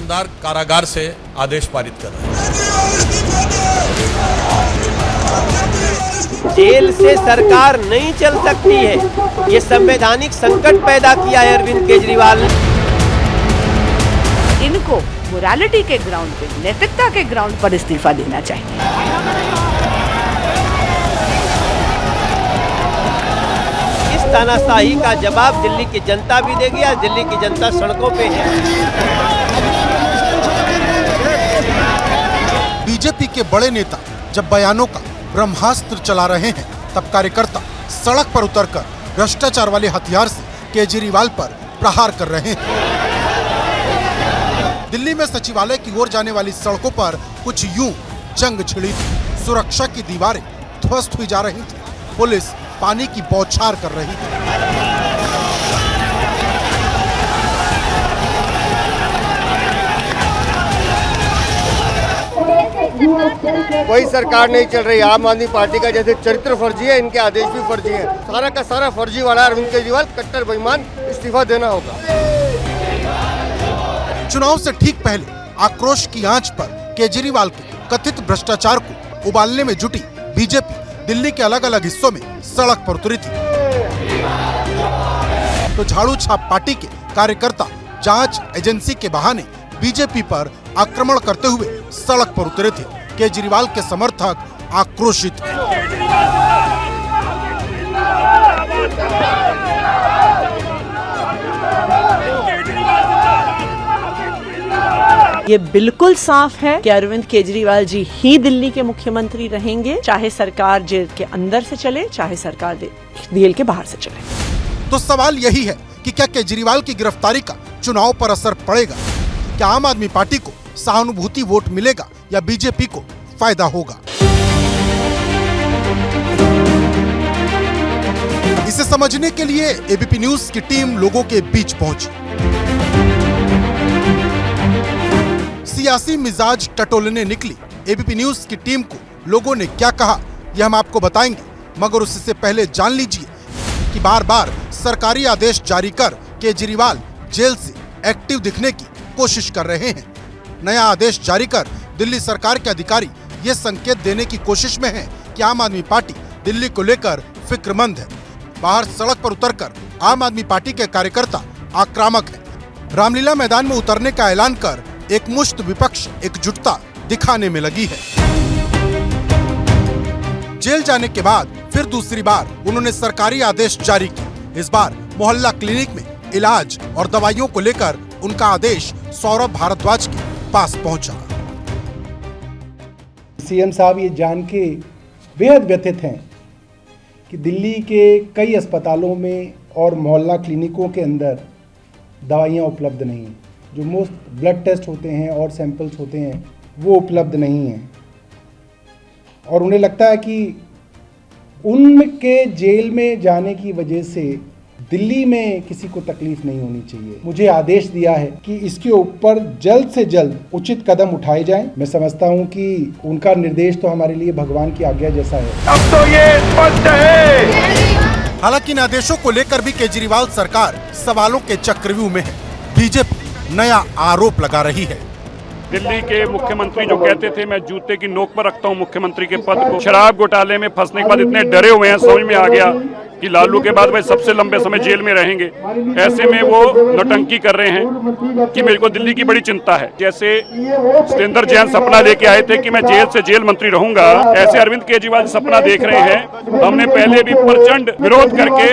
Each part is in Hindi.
ईमानदार कारागार से आदेश पारित कर रहे हैं। जेल से सरकार नहीं चल सकती है, ये संवैधानिक संकट पैदा किया है अरविंद केजरीवाल ने। इनको मोरालिटी के ग्राउंड पे, नैतिकता के ग्राउंड पर इस्तीफा देना चाहिए। तानाशाही का जवाब दिल्ली की जनता भी देगी। आज दिल्ली की जनता सड़कों पे है। बीजेपी के बड़े नेता जब बयानों का ब्रह्मास्त्र चला रहे हैं, तब कार्यकर्ता सड़क पर उतरकर भ्रष्टाचार वाले हथियार से केजरीवाल पर प्रहार कर रहे हैं। दिल्ली में सचिवालय की ओर जाने वाली सड़कों पर कुछ यूं जंग छिड़ी थी। सुरक्षा की दीवारें ध्वस्त हुई जा रही थी। पुलिस पानी की बौछार कर रही थी। कोई सरकार नहीं चल रही। आम आदमी पार्टी का जैसे चरित्र फर्जी है, इनके आदेश भी फर्जी है। सारा का सारा फर्जी वाला अरविंद केजरीवाल कट्टर बेईमान, इस्तीफा देना होगा। चुनाव से ठीक पहले आक्रोश की आंच पर केजरीवाल के कथित भ्रष्टाचार को उबालने में जुटी बीजेपी दिल्ली के अलग अलग हिस्सों में सड़क पर उतरी थी। तो झाड़ू छाप पार्टी के कार्यकर्ता जांच एजेंसी के बहाने बीजेपी पर आक्रमण करते हुए सड़क पर उतरे थे। केजरीवाल के समर्थक आक्रोशित थे। ये बिल्कुल साफ है कि अरविंद केजरीवाल जी ही दिल्ली के मुख्यमंत्री रहेंगे, चाहे सरकार जेल के अंदर से चले, चाहे सरकार जेल के बाहर से चले। तो सवाल यही है कि क्या केजरीवाल की गिरफ्तारी का चुनाव पर असर पड़ेगा? क्या आम आदमी पार्टी को सहानुभूति वोट मिलेगा या बीजेपी को फायदा होगा? इसे समझने के लिए एबीपी न्यूज की टीम लोगों के बीच पहुंची। सियासी मिजाज टटोलने निकली एबीपी न्यूज की टीम को लोगों ने क्या कहा, यह हम आपको बताएंगे, मगर उससे पहले जान लीजिए कि बार बार सरकारी आदेश जारी कर केजरीवाल जेल से एक्टिव दिखने की कोशिश कर रहे हैं। नया आदेश जारी कर दिल्ली सरकार के अधिकारी ये संकेत देने की कोशिश में हैं कि आम आदमी पार्टी दिल्ली को लेकर फिक्रमंद है। बाहर सड़क पर उतरकर आम आदमी पार्टी के कार्यकर्ता आक्रामक हैं। रामलीला मैदान में उतरने का ऐलान कर एक मुश्त विपक्ष एकजुटता दिखाने में लगी है। जेल जाने के बाद फिर दूसरी बार उन्होंने सरकारी आदेश जारी किया। इस बार मोहल्ला क्लिनिक में इलाज और दवाइयों को लेकर उनका आदेश सौरभ भारद्वाज के पास पहुंचा। सीएम साहब ये जान के बेहद व्यथित हैं कि दिल्ली के कई अस्पतालों में और मोहल्ला क्लिनिकों के अंदर दवाइयाँ उपलब्ध नहीं हैं। जो मुफ्त ब्लड टेस्ट होते हैं और सैंपल्स होते हैं वो उपलब्ध नहीं हैं, और उन्हें लगता है कि उनके जेल में जाने की वजह से दिल्ली में किसी को तकलीफ नहीं होनी चाहिए। मुझे आदेश दिया है कि इसके ऊपर जल्द से जल्द उचित कदम उठाए जाएं। मैं समझता हूं कि उनका निर्देश तो हमारे लिए भगवान की आज्ञा जैसा है। अब तो ये स्पष्ट है। हालांकि इन आदेशों को लेकर भी केजरीवाल सरकार सवालों के चक्रव्यूह में है। बीजेपी नया आरोप लगा रही है। दिल्ली के मुख्यमंत्री जो कहते थे मैं जूते की नोक पर रखता हूं मुख्यमंत्री के पद को, शराब घोटाले में फंसने के बाद इतने डरे हुए हैं, समझ में आ गया कि लालू के बाद वह सबसे लंबे समय जेल में रहेंगे। ऐसे में वो नौटंकी कर रहे हैं कि मेरे को दिल्ली की बड़ी चिंता है। जैसे सत्येंद्र जैन सपना लेके आए थे कि मैं जेल से जेल मंत्री रहूंगा, ऐसे अरविंद केजरीवाल सपना देख रहे हैं। हमने पहले भी प्रचंड विरोध करके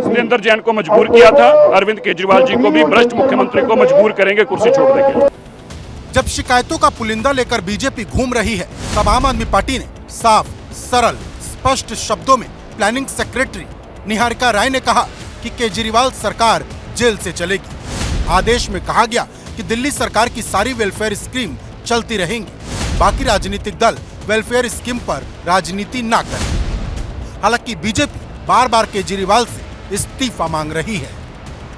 सत्येंद्र जैन को मजबूर किया था। अरविंद केजरीवाल जी को भी भ्रष्ट मुख्यमंत्री को मजबूर करेंगे कुर्सी छोड़ने के लिए। जब शिकायतों का पुलिंदा लेकर बीजेपी घूम रही है, तब आम आदमी पार्टी ने साफ, सरल, स्पष्ट शब्दों में प्लानिंग सेक्रेटरी निहारिका राय ने कहा कि केजरीवाल सरकार जेल से चलेगी। आदेश में कहा गया कि दिल्ली सरकार की सारी वेलफेयर स्कीम चलती रहेंगी, बाकी राजनीतिक दल वेलफेयर स्कीम पर राजनीति ना करें। हालांकि बीजेपी बार बार केजरीवाल से इस्तीफा मांग रही है।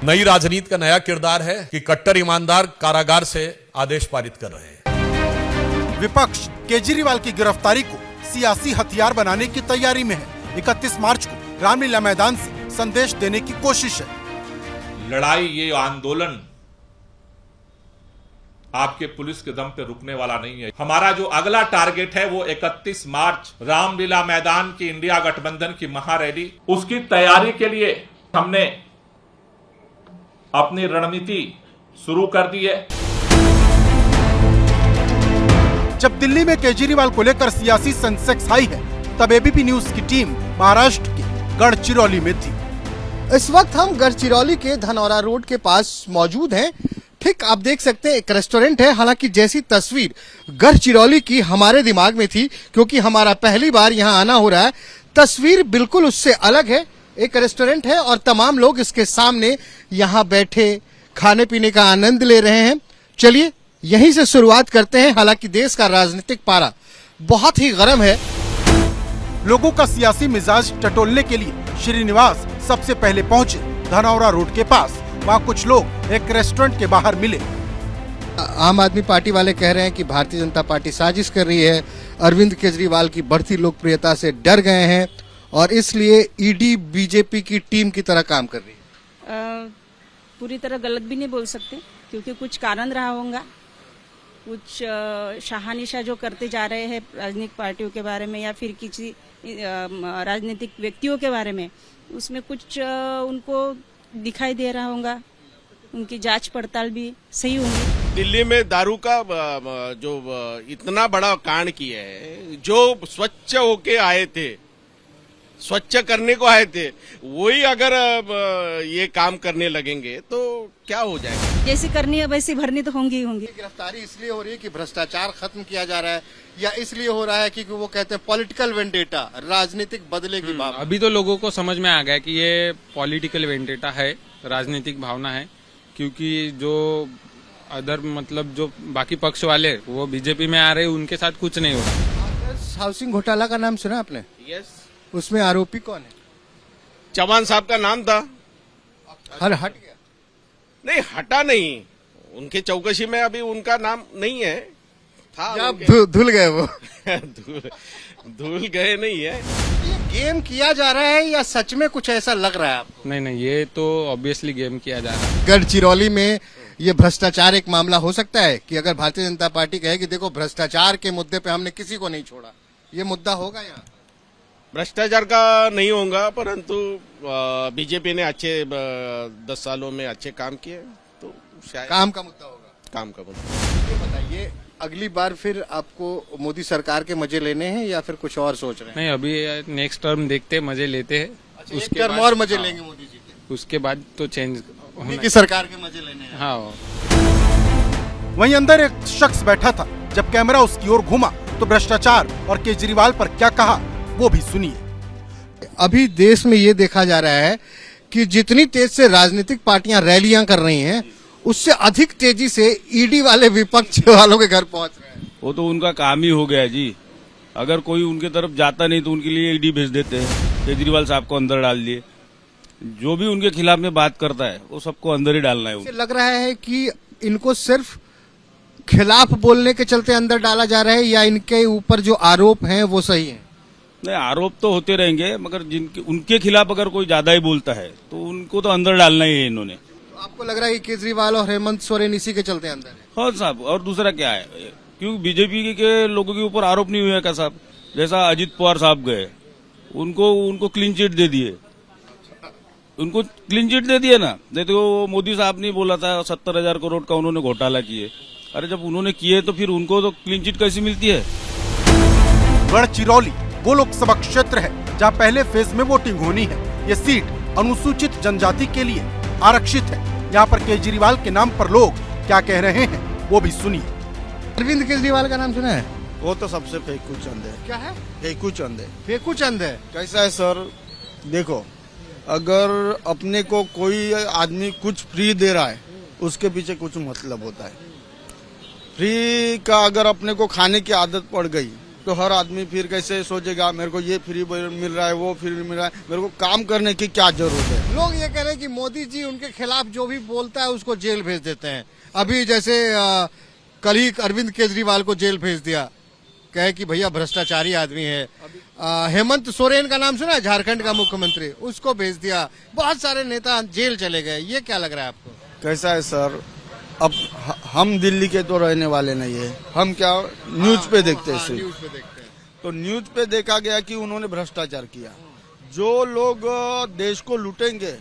नई राजनीति का नया किरदार है कि कट्टर ईमानदार कारागार से आदेश पारित कर रहे हैं। विपक्ष केजरीवाल की गिरफ्तारी को सियासी हथियार बनाने की तैयारी में है। 31 मार्च को रामलीला मैदान से संदेश देने की कोशिश है। लड़ाई, ये आंदोलन आपके पुलिस के दम पे रुकने वाला नहीं है। हमारा जो अगला टारगेट है वो 31 मार्च रामलीला मैदान की इंडिया गठबंधन की महारैली, उसकी तैयारी के लिए हमने अपनी रणनीति शुरू कर दी है। जब दिल्ली में केजरीवाल को लेकर सियासी सेंसेक्स हाई है, तब एबीपी न्यूज की टीम महाराष्ट्र के गढ़चिरौली में थी। इस वक्त हम गढ़चिरौली के धनौरा रोड के पास मौजूद हैं। ठीक आप देख सकते हैं एक रेस्टोरेंट है। हालांकि जैसी तस्वीर गढ़चिरौली की हमारे दिमाग में थी, क्योंकि हमारा पहली बार यहाँ आना हो रहा है, तस्वीर बिल्कुल उससे अलग है। एक रेस्टोरेंट है और तमाम लोग इसके सामने यहाँ बैठे खाने पीने का आनंद ले रहे हैं। चलिए यहीं से शुरुआत करते हैं। हालांकि देश का राजनीतिक पारा बहुत ही गर्म है। लोगों का सियासी मिजाज टटोलने के लिए श्रीनिवास सबसे पहले पहुंचे धनौरा रोड के पास। वहाँ कुछ लोग एक रेस्टोरेंट के बाहर मिले। आम आदमी पार्टी वाले कह रहे हैं कि भारतीय जनता पार्टी साजिश कर रही है, अरविंद केजरीवाल की बढ़ती लोकप्रियता से डर गए हैं और इसलिए ईडी बीजेपी की टीम की तरह काम कर रही है। पूरी तरह गलत भी नहीं बोल सकते, क्योंकि कुछ कारण रहा होगा, कुछ शाहनिशा जो करते जा रहे हैं राजनीतिक पार्टियों के बारे में या फिर किसी राजनीतिक व्यक्तियों के बारे में, उसमें कुछ उनको दिखाई दे रहा होगा। उनकी जांच पड़ताल भी सही होंगी। दिल्ली में दारू का जो इतना बड़ा कांड किया है, जो स्वच्छ होके आए थे, स्वच्छ करने को आए थे, वही अगर ये काम करने लगेंगे तो क्या हो जाएगा। जैसी करनी है वैसी भरनी तो होंगी ही होंगी। गिरफ्तारी इसलिए हो रही है कि भ्रष्टाचार खत्म किया जा रहा है, या इसलिए हो रहा है कि वो कहते हैं पॉलिटिकल वेंडेटा, राजनीतिक बदले की भावना। अभी तो लोगों को समझ में आ गया कि ये पॉलिटिकल वेंडेटा है, राजनीतिक भावना है, क्योंकि जो अदर मतलब जो बाकी पक्ष वाले वो बीजेपी में आ रहे, उनके साथ कुछ नहीं हो रहा। हाउसिंग घोटाला का नाम सुना आपने? यस। उसमें आरोपी कौन है? चौहान साहब का नाम था। हट गया? नहीं, हटा नहीं, उनके चौकसी में अभी उनका नाम नहीं है, था। या धुल गए वो? धुल गए नहीं है। ये गेम किया जा रहा है या सच में कुछ ऐसा लग रहा है आपको? नहीं, ये तो ऑब्वियसली गेम किया जा रहा है। गढ़चिरौली में ये भ्रष्टाचार एक मामला हो सकता है कि अगर भारतीय जनता पार्टी कहे कि देखो भ्रष्टाचार के मुद्दे पे हमने किसी को नहीं छोड़ा, ये मुद्दा होगा यहाँ? भ्रष्टाचार का नहीं होगा, परंतु बीजेपी ने अच्छे 10 सालों में अच्छे काम किए, तो शायद काम का मुद्दा होगा। काम का मुद्दा। ये बताइए, अगली बार फिर आपको मोदी सरकार के मजे लेने हैं या फिर कुछ और सोच रहे हैं? नहीं, अभी नेक्स्ट टर्म देखते हैं, मजे लेते हैं। अच्छा, एक टर्म और मजे लेंगे मोदी जी के? उसके बाद तो चेंज की सरकार के मजे लेने हैं। हाँ। वहीं अंदर एक शख्स बैठा था। जब कैमरा उसकी ओर घूमा तो भ्रष्टाचार और केजरीवाल पर क्या कहा वो भी सुनिए। अभी देश में ये देखा जा रहा है कि जितनी तेज से राजनीतिक पार्टियां रैलियां कर रही हैं, उससे अधिक तेजी से ईडी वाले विपक्ष वालों के घर पहुंच रहे हैं। वो तो उनका काम ही हो गया जी। अगर कोई उनके तरफ जाता नहीं तो उनके लिए ईडी भेज देते हैं। केजरीवाल साहब को अंदर डाल दिए। जो भी उनके खिलाफ में बात करता है वो सबको अंदर ही डालना है। लग रहा है कि इनको सिर्फ खिलाफ बोलने के चलते अंदर डाला जा रहा है, या इनके ऊपर जो आरोप हैं वो सही है? नहीं, आरोप तो होते रहेंगे, मगर जिनके उनके खिलाफ अगर कोई ज्यादा ही बोलता है तो उनको तो अंदर डालना ही है इन्होंने। तो आपको लग रहा है कि केजरीवाल और हेमंत सोरेन इसी के चलते अंदर है? हाँ साहब, और दूसरा क्या है, क्योंकि बीजेपी के लोगों के ऊपर आरोप नहीं हुआ क्या साहब? जैसा अजित पवार साहब गए, उनको क्लीन चिट दे दिए, उनको क्लीन चिट दे दिए ना। देखो मोदी साहब ने बोला था 70,000 करोड़ का उन्होंने घोटाला किए। अरे जब उन्होंने किए तो फिर उनको तो क्लीन चिट कैसी मिलती है? गढ़चिरौली वो लोकसभा क्षेत्र है जहां पहले फेज में वोटिंग होनी है। ये सीट अनुसूचित जनजाति के लिए आरक्षित है। यहाँ पर केजरीवाल के नाम पर लोग क्या कह रहे हैं वो भी सुनिए। अरविंद केजरीवाल का नाम सुना है? वो तो सबसे फेकू चंद है। क्या है? फेकू चंद है। फेकू चंद है? कैसा है सर, देखो अगर अपने को कोई आदमी कुछ फ्री दे रहा है उसके पीछे कुछ मतलब होता है। फ्री का अगर अपने को खाने की आदत पड़ गई तो हर आदमी फिर कैसे सोचेगा मेरे को ये फ्री मिल रहा है, वो फ्री मिल रहा है, मेरे को काम करने की क्या जरूरत है। लोग ये कह रहे हैं कि मोदी जी उनके खिलाफ जो भी बोलता है उसको जेल भेज देते हैं। अभी जैसे कल ही अरविंद केजरीवाल को जेल भेज दिया, कहे कि भैया भ्रष्टाचारी आदमी है। हेमंत सोरेन का नाम सुना है, झारखंड का मुख्यमंत्री, उसको भेज दिया। बहुत सारे नेता जेल चले गए। ये क्या लग रहा है आपको? कैसा है सर, अब हम दिल्ली के तो रहने वाले नहीं है, हम क्या न्यूज पे देखते हैं सिर्फ। तो न्यूज पे देखा गया कि उन्होंने भ्रष्टाचार किया। जो लोग देश को लूटेंगे,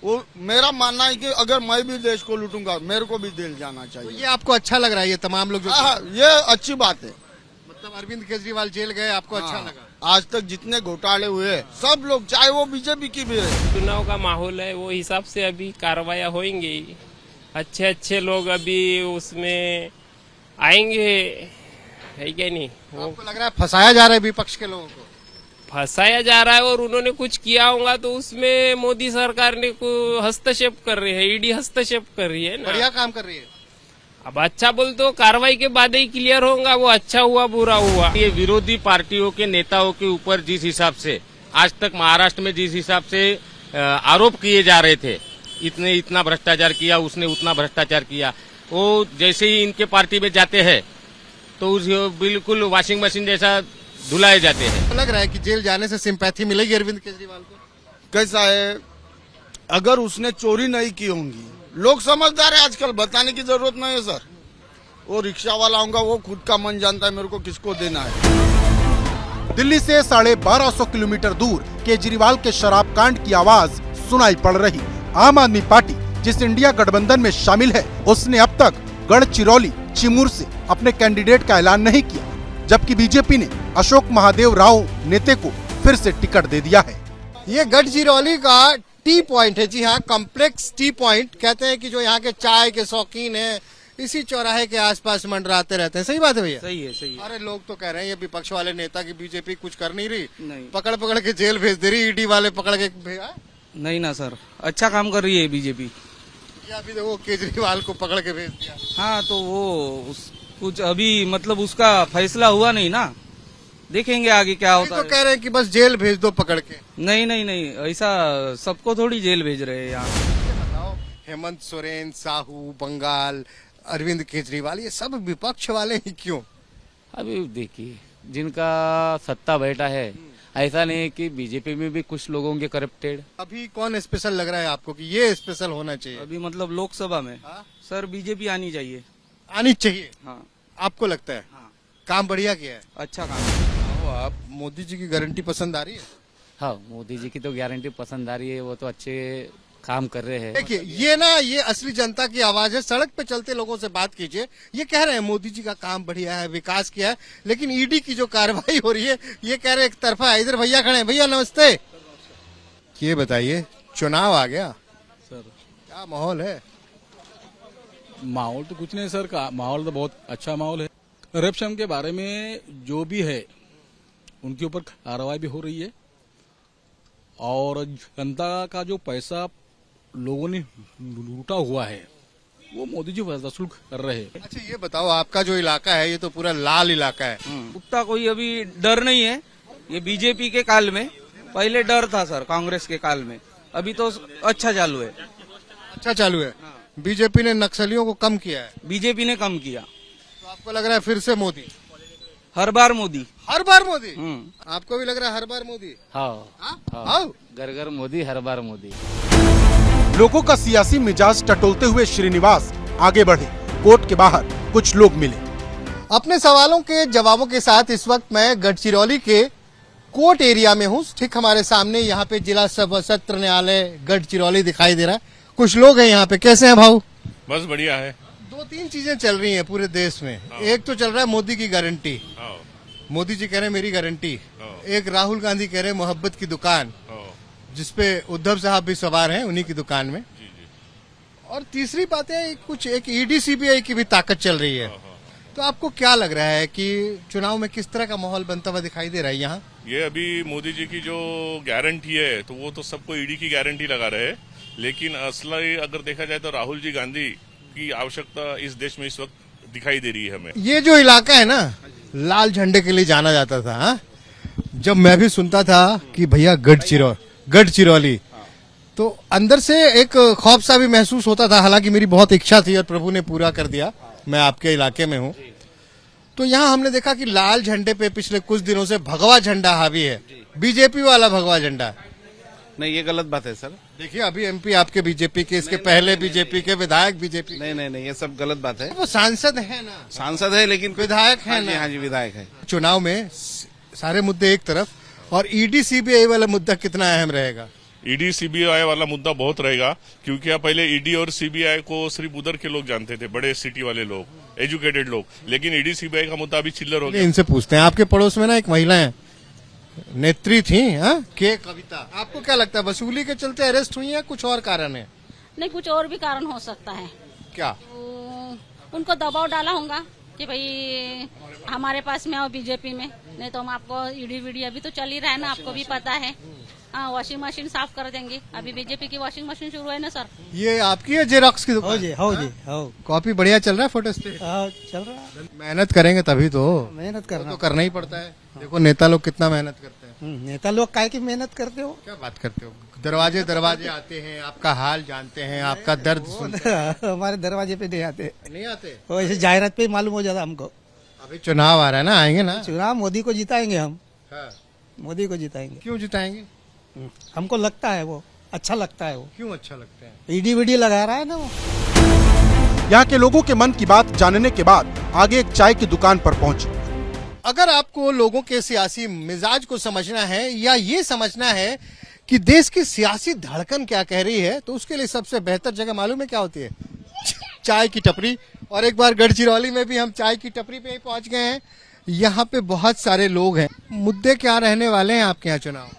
वो मेरा मानना है कि अगर मैं भी देश को लूटूंगा मेरे को भी जेल जाना चाहिए। तो ये आपको अच्छा लग रहा है, ये तमाम लोग ये अच्छी बात है। मतलब अरविंद केजरीवाल जेल गए, आपको अच्छा लगा? आज तक जितने घोटाले हुए सब लोग, चाहे वो बीजेपी की भी है। चुनाव का माहौल है, वो हिसाब से अभी कार्रवाई होंगी। अच्छे अच्छे लोग अभी उसमें आएंगे, है क्या नहीं? आपको लग रहा है फंसाया जा रहा है विपक्ष के लोगों को? फंसाया जा रहा है, और उन्होंने कुछ किया होगा तो उसमें मोदी सरकार ने को हस्तक्षेप कर रही है, ईडी हस्तक्षेप कर रही है ना। बढ़िया काम कर रही है। अब अच्छा बोल तो कार्रवाई के बाद ही क्लियर होगा, वो अच्छा हुआ बुरा हुआ। ये विरोधी पार्टियों के नेताओं के ऊपर जिस हिसाब से आज तक महाराष्ट्र में जिस हिसाब से आरोप किए जा रहे थे, इतने इतना भ्रष्टाचार किया, उसने उतना भ्रष्टाचार किया, वो जैसे ही इनके पार्टी में जाते हैं तो उस बिल्कुल वॉशिंग मशीन जैसा धुलाए जाते हैं। लग रहा है कि जेल जाने से सिंपैथी मिलेगी अरविंद केजरीवाल को? कैसा है, अगर उसने चोरी नहीं की होंगी, लोग समझदार है आजकल, बताने की जरूरत नहीं है सर। वो रिक्शा वाला होगा, वो खुद का मन जानता है मेरे को किसको देना है। दिल्ली से 1250 किलोमीटर दूर केजरीवाल के शराब कांड की आवाज सुनाई पड़ रही। आम आदमी पार्टी जिस इंडिया गठबंधन में शामिल है, उसने अब तक गढ़चिरौली चिमूर से अपने कैंडिडेट का ऐलान नहीं किया, जबकि बीजेपी ने अशोक महादेव राव नेते को फिर से टिकट दे दिया है। ये गढ़चिरौली का टी पॉइंट है। जी हाँ, कॉम्प्लेक्स टी पॉइंट कहते हैं कि जो यहाँ के चाय के शौकीन हैं इसी चौराहे के आसपास मंडराते रहते हैं। सही बात है भैया? सही है, सही है। अरे लोग तो कह रहे हैं ये विपक्ष वाले नेता की बीजेपी कुछ कर नहीं रही, पकड़ पकड़ के जेल भेज दे रही, ईडी वाले पकड़ के भेजा। नहीं ना सर, अच्छा काम कर रही है बीजेपी। अभी देखो केजरीवाल को पकड़ के भेज दिया। हाँ, तो वो कुछ अभी मतलब उसका फैसला हुआ नहीं ना, देखेंगे आगे क्या होता है। तो कह रहे हैं कि बस जेल भेज दो पकड़ के। नहीं नहीं नहीं, ऐसा सबको थोड़ी जेल भेज रहे हैं यहाँ। बताओ, हेमंत सोरेन, साहू, बंगाल, अरविंद केजरीवाल, ये सब विपक्ष वाले ही क्यों? अभी देखिए, जिनका सत्ता बैठा है, ऐसा नहीं है कि बीजेपी में भी कुछ लोगों के करप्टेड। अभी कौन स्पेशल लग रहा है आपको कि ये स्पेशल होना चाहिए? अभी मतलब लोकसभा में सर बीजेपी आनी चाहिए। आनी चाहिए? हाँ। आपको लगता है? हाँ। काम बढ़िया किया है? अच्छा काम। आप मोदी जी की गारंटी पसंद आ रही है? हाँ, मोदी जी की तो गारंटी पसंद आ रही है, वो तो अच्छे काम कर रहे हैं। देखिए, ये असली जनता की आवाज है। सड़क पे चलते लोगों से बात कीजिए, ये कह रहे हैं मोदी जी का काम बढ़िया है, विकास किया है, लेकिन ईडी की जो कार्रवाई हो रही है ये कह रहे एक तरफा है। इधर भैया खड़े हैं। भैया नमस्ते। ये बताइए, चुनाव आ गया सर, क्या माहौल है? माहौल तो कुछ नहीं सर, माहौल तो बहुत अच्छा माहौल है। करप्शन के बारे में जो भी है उनके ऊपर कार्रवाई भी हो रही है, और जनता का जो पैसा लोगों ने लूटा हुआ है वो मोदी जी वसूल कर रहे हैं। अच्छा ये बताओ, आपका जो इलाका है ये तो पूरा लाल इलाका है, उतना कोई अभी डर नहीं है। ये बीजेपी के काल में पहले डर था सर, कांग्रेस के काल में, अभी तो अच्छा चालू है। अच्छा चालू है। बीजेपी ने नक्सलियों को कम किया है। बीजेपी ने कम किया। तो आपको लग रहा है फिर से मोदी? हर बार मोदी। हर बार मोदी? आपको भी लग रहा है हर बार मोदी? हाँ, घर घर मोदी, हर बार मोदी। लोगों का सियासी मिजाज टटोलते हुए श्रीनिवास आगे बढ़े। कोर्ट के बाहर कुछ लोग मिले। अपने सवालों के जवाबों के साथ इस वक्त मैं गढ़चिरौली के कोर्ट एरिया में हूँ। ठीक हमारे सामने यहाँ पे जिला सत्र न्यायालय गढ़चिरौली दिखाई दे रहा है। कुछ लोग हैं यहाँ पे। कैसे हैं भाऊ? बस बढ़िया है। दो तीन चीजें चल रही हैं पूरे देश में। एक तो चल रहा है मोदी की गारंटी, मोदी जी कह रहे हैं मेरी गारंटी। एक राहुल गांधी कह रहे हैं मोहब्बत की दुकान, जिसपे उद्धव साहब भी सवार हैं उन्हीं की दुकान में। और तीसरी बात है कुछ एक ईडी सीबीआई की भी ताकत चल रही है। तो आपको क्या लग रहा है कि चुनाव में किस तरह का माहौल बनता हुआ दिखाई दे रहा है यहाँ? ये अभी मोदी जी की जो गारंटी है तो वो तो सबको ईडी की गारंटी लगा रहे हैं, लेकिन असली अगर देखा जाए तो राहुल जी गांधी की आवश्यकता इस देश में इस वक्त दिखाई दे रही है हमें। ये जो इलाका है ना, लाल झंडे के लिए जाना जाता था। हा? जब मैं भी सुनता था कि भैया गढ़चिरौली, तो अंदर से एक खौफ सा भी महसूस होता था। हालांकि मेरी बहुत इच्छा थी और प्रभु ने पूरा कर दिया। मैं आपके इलाके में हूँ, तो यहाँ हमने देखा कि लाल झंडे पे पिछले कुछ दिनों से भगवा झंडा हावी है, बीजेपी वाला भगवा झंडा। नहीं, ये गलत बात है सर। देखिए अभी एमपी आपके बीजेपी के, इसके पहले बीजेपी के विधायक बीजेपी। नहीं ये सब गलत बात है। वो सांसद है ना, सांसद है लेकिन विधायक है ना। हाँ जी विधायक है। चुनाव में सारे मुद्दे एक तरफ और ईडी सीबीआई वाला मुद्दा कितना अहम रहेगा? ईडी सीबीआई वाला मुद्दा बहुत रहेगा, क्योंकि आप पहले ईडी और सीबीआई को सिर्फ उधर के लोग जानते थे, बड़े सिटी वाले लोग, एजुकेटेड लोग, लेकिन ईडी सीबीआई का मुद्दा अभी चिल्लर हो गया। इनसे पूछते हैं, आपके पड़ोस में ना एक महिला है, नेत्री थी के कविता, आपको क्या लगता है वसूली के चलते अरेस्ट हुई है, कुछ और कारण है? नहीं, कुछ और भी कारण हो सकता है। क्या? उनको दबाव डाला होगा कि भाई हमारे पास में आओ बीजेपी में, नहीं तो हम आपको ईडी वीडी अभी तो चल ही रहा है ना, आपको भी पता है। हाँ, वॉशिंग मशीन साफ कर देंगे। अभी बीजेपी की वॉशिंग मशीन शुरू है ना सर। ये आपकी है जेरॉक्स की दुकान? हो जी। कॉपी बढ़िया चल रहा है, फोटो स्टेट चल रहा है। मेहनत करेंगे तभी तो, मेहनत करना तो करना ही पड़ता है। देखो नेता लोग कितना मेहनत करते हैं। नेता लोग काहे की मेहनत करते हो? क्या बात करते हो? दरवाजे आते हैं, आपका हाल जानते हैं, आपका दर्द सुनते हैं। हमारे दरवाजे पे नहीं आते। वो ऐसे जाहिरात पे मालूम हो जाता हमको। अभी चुनाव आ रहा है ना, आएंगे ना? चुनाव मोदी को जिताएंगे हम। मोदी को जिताएंगे। क्यों जिताएंगे? हमको लगता है वो अच्छा लगता है। वो क्यों अच्छा लगता है? ईडी वीडी लगा रहा है ना वो। यहाँ के लोगों के मन की बात जानने के बाद आगे एक चाय की दुकान पर पहुंचे। अगर आपको लोगों के सियासी मिजाज को समझना है या ये समझना है कि देश की सियासी धड़कन क्या कह रही है, तो उसके लिए सबसे बेहतर जगह मालूम है क्या होती है? चाय की टपरी। और एक बार गढ़चिरौली में भी हम चाय की टपरी पे ही पहुंच गए हैं। यहाँ पे बहुत सारे लोग हैं। मुद्दे क्या रहने वाले हैं आपके यहाँ चुनाव?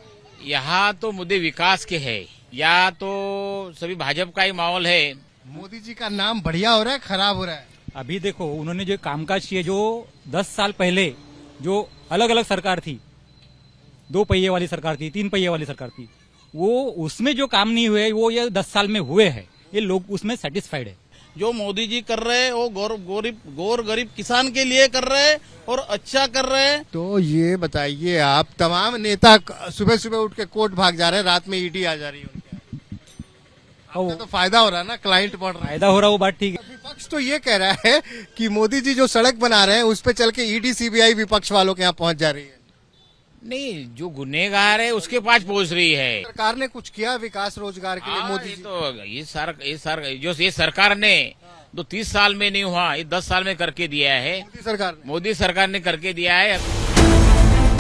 यहाँ तो मुद्दे विकास के है, या तो सभी भाजपा का ही माहौल है। मोदी जी का नाम बढ़िया हो रहा है, खराब हो रहा है? अभी देखो उन्होंने जो कामकाज किए, जो 10 साल पहले जो अलग अलग सरकार थी, 2 पहिए वाली सरकार थी, 3 पहिए वाली सरकार थी, वो उसमें जो काम नहीं हुए वो ये 10 साल में हुए हैं। ये लोग उसमें सेटिस्फाइड है। जो मोदी जी कर रहे हैं वो गौर गरीब किसान के लिए कर रहे हैं और अच्छा कर रहे हैं। तो ये बताइए, आप तमाम नेता सुबह सुबह उठ के कोर्ट भाग जा रहे हैं, रात में ईडी आ जा रही है उनके, तो फायदा हो रहा है ना, क्लाइंट बढ़ रहा है। फायदा हो रहा है, वो बात ठीक है। विपक्ष तो ये कह रहा है कि मोदी जी जो सड़क बना रहे हैं उस पे चल के ईडी सीबीआई विपक्ष वालों के यहाँ पहुंच जा रही है। नहीं, जो गुनहगार है उसके पास पहुंच रही है। सरकार ने कुछ किया विकास रोजगार के लिए? मोदी जी तो ये सरकार ने तो 30 साल में नहीं हुआ, ये 10 साल में करके दिया है। मोदी सरकार ने करके दिया है।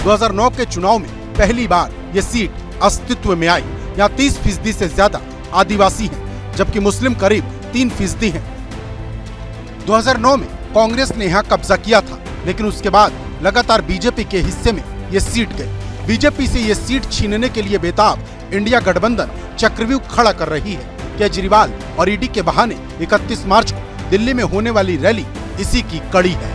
2009 के चुनाव में पहली बार ये सीट अस्तित्व में आई। यहाँ 30% से ज्यादा आदिवासी हैं, जबकि मुस्लिम करीब 3% हैं। 2009 में कांग्रेस ने यहाँ कब्जा किया था, लेकिन उसके बाद लगातार बीजेपी के हिस्से में ये सीट गई। बीजेपी से ये सीट छीनने के लिए बेताब इंडिया गठबंधन चक्रव्यूह खड़ा कर रही है। केजरीवाल और ईडी के बहाने 31 मार्च को दिल्ली में होने वाली रैली इसी की कड़ी है।